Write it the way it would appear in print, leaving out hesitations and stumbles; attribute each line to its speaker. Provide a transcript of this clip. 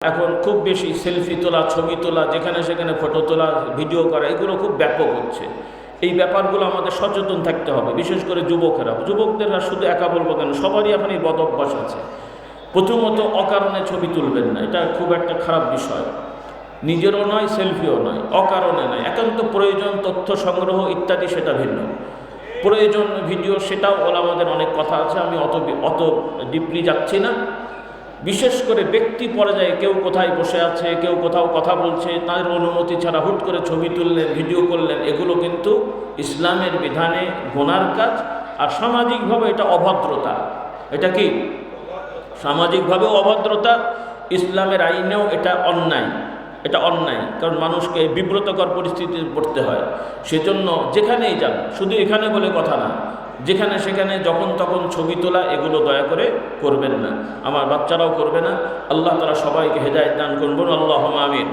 Speaker 1: এখন খুব বেশি সেলফি তোলা, ছবি তোলা, যেখানে সেখানে ফটো তোলা, ভিডিও করা, এগুলো খুব ব্যাপক হচ্ছে। এই ব্যাপারগুলো আমাদের সচেতন থাকতে হবে, বিশেষ করে যুবকদেররা শুধু একা বলবো কেন, সবারই এখন এই বদ অভ্যাস আছে। প্রথমত অকারণে ছবি তুলবেন না, এটা খুব একটা খারাপ বিষয়। নিজেরও নয়, সেলফিও নয়, অকারণে নয়। একান্ত প্রয়োজন, তথ্য সংগ্রহ ইত্যাদি সেটা ভিন্ন। প্রয়োজন ভিডিও, সেটাও আমাদের অনেক কথা আছে, আমি অত ডিপলি যাচ্ছি না। বিশেষ করে ব্যক্তি পর্যায়ে কেউ কোথায় বসে আছে, কেউ কোথাও কথা বলছে, তাদের অনুমতি ছাড়া হুট করে ছবি তুললেন, ভিডিও করলেন, এগুলো কিন্তু ইসলামের বিধানে গুনার কাজ। আর সামাজিকভাবে এটা অভদ্রতা। এটা কি সামাজিকভাবে অভদ্রতা? ইসলামের আইনেও এটা অন্যায়। এটা অন্যায়, কারণ মানুষকে বিব্রতকর পরিস্থিতিতে পড়তে হয়। সেজন্য যেখানেই যান, শুধু এখানে বলে কথা না, যেখানে সেখানে যখন তখন ছবি তোলা, এগুলো দয়া করে করবেন না। আমার বাচ্চারাও করবে না। আল্লাহ তাআলা সবাইকে হেদায়েত দান করুন, আল্লাহুম্মা আমিন।